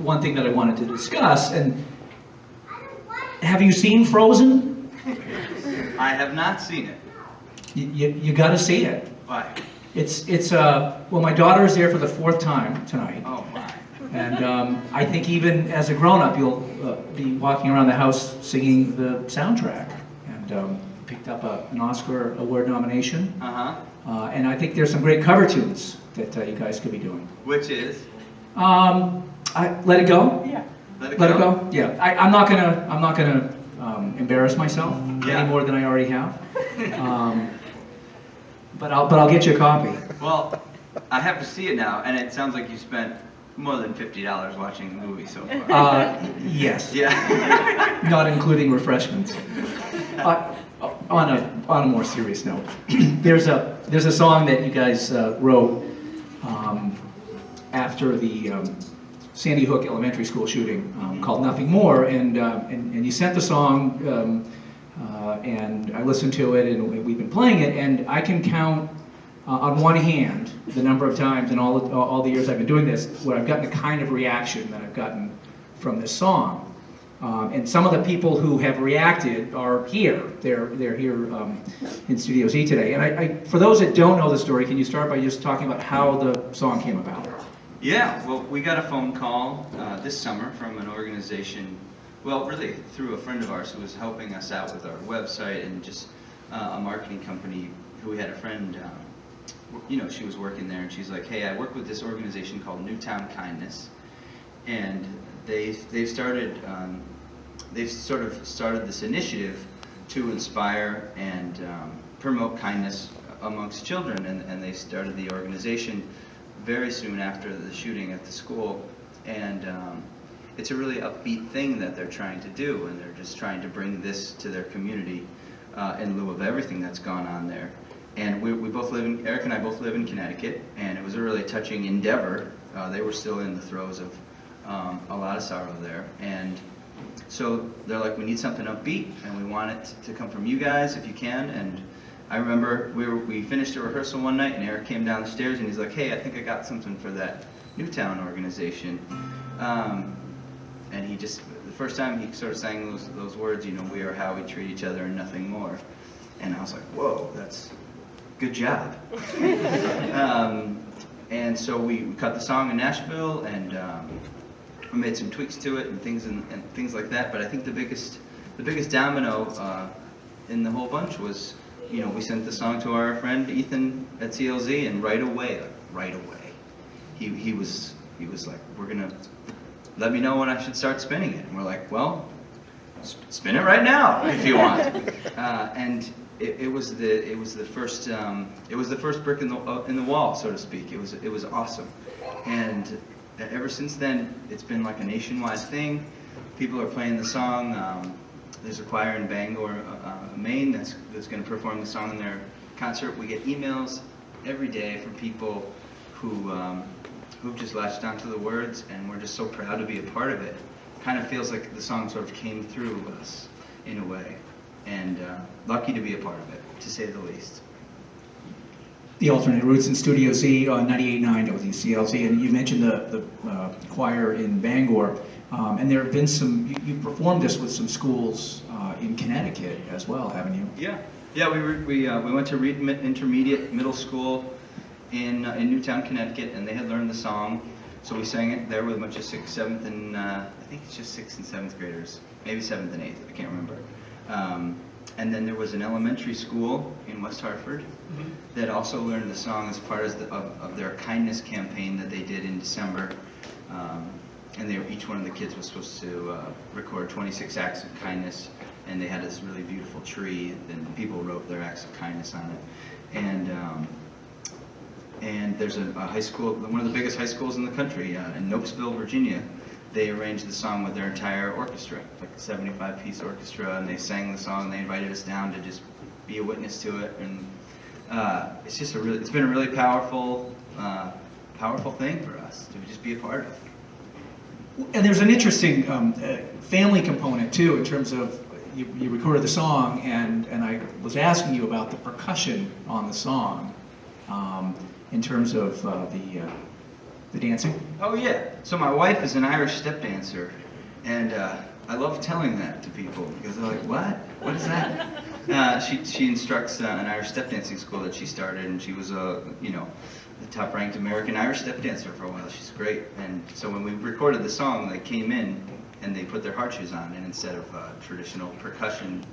one thing that I wanted to discuss. And have you seen Frozen? I have not seen it. You got to see it. Why? Well, my daughter is there for the 4th time tonight. Oh my. And I think even as a grown-up, you'll be walking around the house singing the soundtrack. And picked up an Oscar award nomination. And I think there's some great cover tunes that you guys could be doing. Which is? Let It Go. Yeah. Let It Go. Yeah. I'm not gonna embarrass myself any more than I already have. But I'll get you a copy. Well, I have to see it now, and it sounds like you spent more than $50 watching the movie so far. Yes. Yeah. Not including refreshments. On a more serious note, there's a song that you guys wrote after the Sandy Hook Elementary School shooting called "Nothing More," and you sent the song, and I listened to it, and we've been playing it, and I can count on one hand the number of times in all the years I've been doing this where I've gotten the kind of reaction that I've gotten from this song. And some of the people who have reacted are here. They're here in Studio Z today. And for those that don't know the story, can you start by just talking about how the song came about? Yeah, well, we got a phone call this summer from an organization, well, really through a friend of ours who was helping us out with our website and just a marketing company who we had a friend, she was working there, and she's like, hey, I work with this organization called Newtown Kindness, and they've sort of started this initiative to inspire and promote kindness amongst children, and they started the organization very soon after the shooting at the school, and it's a really upbeat thing that they're trying to do, and they're just trying to bring this to their community in lieu of everything that's gone on there. And Eric and I both live in Connecticut, and it was a really touching endeavor. They were still in the throes of a lot of sorrow there, and so they're like, we need something upbeat, and we want it to come from you guys if you can. And I remember we finished a rehearsal one night, and Eric came down the stairs, and he's like, hey, I think I got something for that Newtown organization. And the first time he sort of sang those words, we are how we treat each other and nothing more. And I was like, whoa, that's good job. And so we cut the song in Nashville, and we made some tweaks to it and things like that. But I think the biggest domino in the whole bunch was, we sent the song to our friend Ethan at CLZ, and right away, he was like, we're gonna let me know when I should start spinning it. And we're like, well, spin it right now if you want. And it was the first brick in the wall, so to speak. It was awesome, and ever since then it's been like a nationwide thing. People are playing the song. There's a choir in Bangor, Maine that's going to perform the song in their concert. We get emails every day from people who've just latched onto the words, and we're just so proud to be a part of it. Kind of feels like the song sort of came through us in a way, and lucky to be a part of it, to say the least. The Alternate Roots in Studio Z on 98.9 WCLZ, and you mentioned the choir in Bangor, and there have been you performed this with some schools in Connecticut as well, haven't you? Yeah. We went to Reed Intermediate Middle School in Newtown, Connecticut, and they had learned the song, so we sang it there with a bunch of 6th, 7th, and I think it's just 6th and 7th graders, maybe 7th and 8th, I can't remember. And then there was an elementary school in West Hartford that also learned the song as part of their kindness campaign that they did in December. And each one of the kids was supposed to record 26 acts of kindness, and they had this really beautiful tree, and people wrote their acts of kindness on it. And there's a high school, one of the biggest high schools in the country, in Nokesville, Virginia. They arranged the song with their entire orchestra, like a 75-piece orchestra, and they sang the song, and they invited us down to just be a witness to it. And it's been a really powerful thing for us to just be a part of. And there's an interesting family component too, in terms of you recorded the song, and I was asking you about the percussion on the song, in terms of the dancing? Oh yeah. So my wife is an Irish step dancer, and I love telling that to people because they're like, "What? What is that?" She instructs an Irish step dancing school that she started, and she was a the top-ranked American Irish step dancer for a while. She's great. And so when we recorded the song, they came in and they put their hard shoes on, and instead of traditional percussion,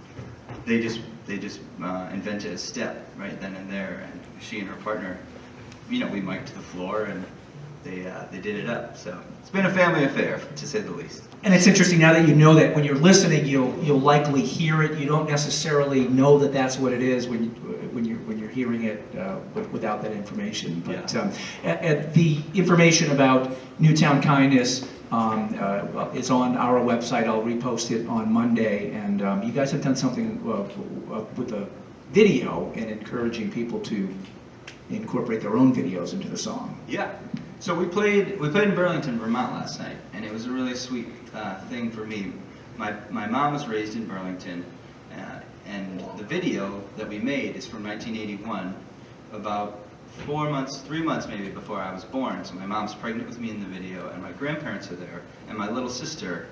they just invented a step right then and there. And she and her partner, we mic'd the floor and they did it up. So it's been a family affair, to say the least. And it's interesting now that you know that when you're listening, you'll likely hear it. You don't necessarily know that that's what it is when you're hearing it without that information. But the information about Newtown Kindness is on our website. I'll repost it on Monday. And you guys have done something with a video and encouraging people to incorporate their own videos into the song. Yeah. So we played in Burlington, Vermont last night, and it was a really sweet thing for me. My mom was raised in Burlington, and the video that we made is from 1981, about 3 months maybe before I was born. So my mom's pregnant with me in the video, and my grandparents are there, and my little sister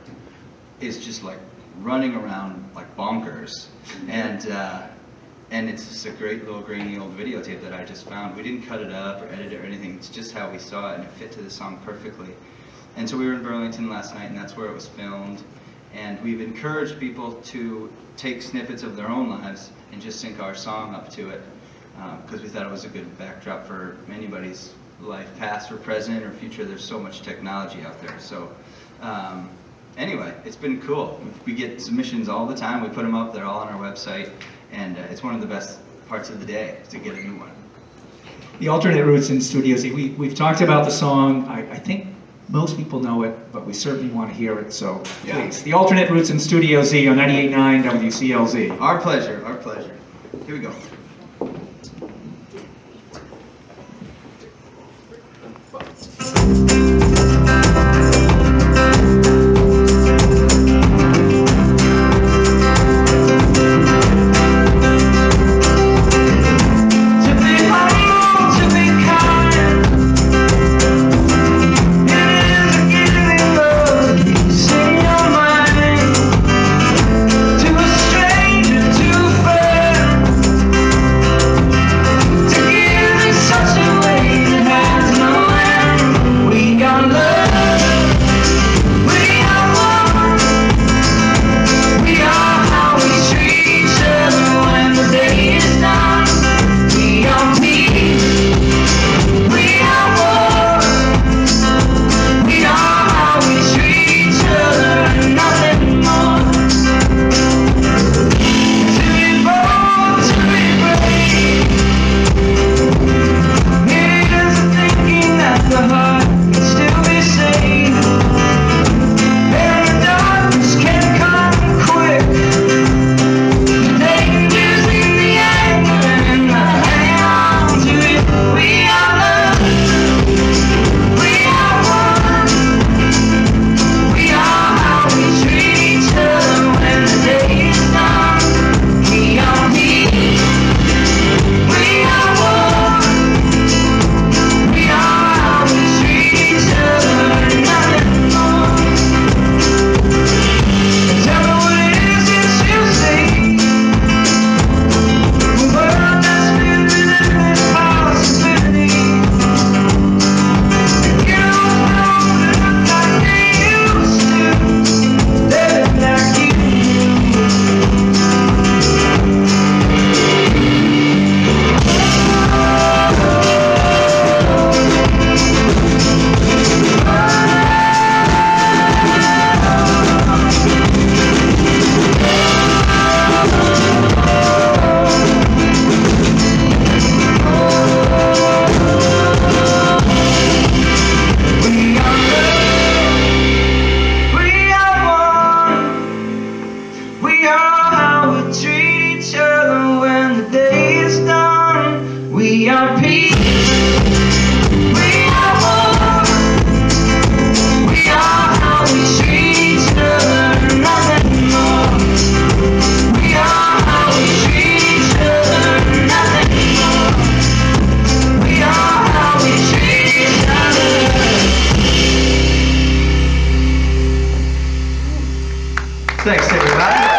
is just like running around like bonkers, and it's just a great little grainy old videotape that I just found. We didn't cut it up or edit it or anything. It's just how we saw it, and it fit to the song perfectly. And so we were in Burlington last night, and that's where it was filmed. And we've encouraged people to take snippets of their own lives and just sync our song up to it, because we thought it was a good backdrop for anybody's life, past or present or future. There's so much technology out there. So anyway, it's been cool. We get submissions all the time. We put them up. They're all on our website. And it's one of the best parts of the day to get a new one. The Alternate Roots in Studio Z. We've talked about the song. I think most people know it, but we certainly want to hear it. So please, The Alternate Roots in Studio Z on 98.9 WCLZ. Our pleasure. Our pleasure. Here we go. Thanks, everybody.